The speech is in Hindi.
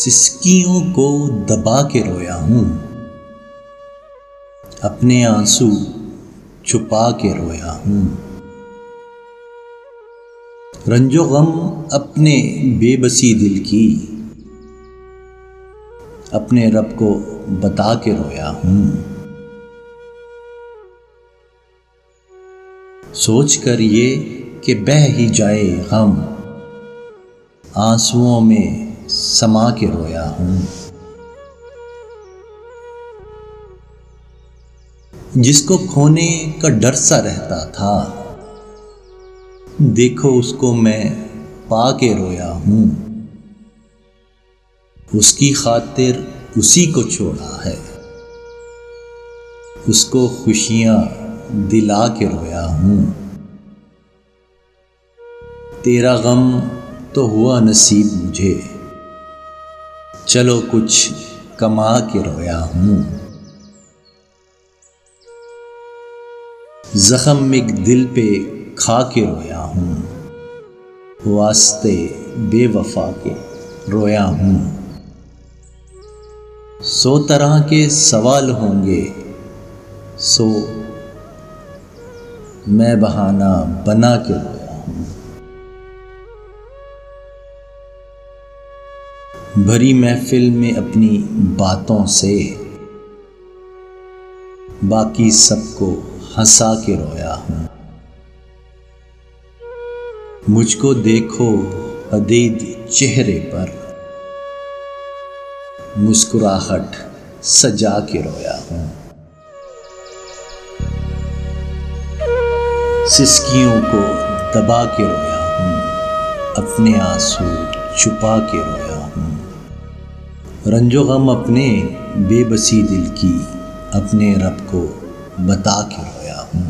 सिसकियों को दबा के रोया हूँ, अपने आंसू छुपा के रोया हूँ। रंजो गम अपने बेबसी दिल की अपने रब को बता के रोया हूँ। सोच कर ये कि बह ही जाए गम, आंसुओं में समा के रोया हूँ। जिसको खोने का डर सा रहता था, देखो उसको मैं पा के रोया हूँ। उसकी खातिर उसी को छोड़ा है, उसको खुशियाँ दिला के रोया हूँ। तेरा गम तो हुआ नसीब मुझे, चलो कुछ कमा के रोया हूँ। जख्म एक दिल पे खा के रोया हूँ, वास्ते बेवफा के रोया हूँ। 100 तरह के सवाल होंगे, सो मैं बहाना बना के रोया हूँ। भरी महफिल में अपनी बातों से बाकी सबको हंसा के रोया हूँ। मुझको देखो हदीद चेहरे पर, मुस्कुराहट सजा के रोया हूँ। सिसकियों को दबा के रोया हूँ, अपने आंसू छुपा के रोया हूँ। रंजो गम अपने बेबसी दिल की अपने रब को बता के रोया हूँ।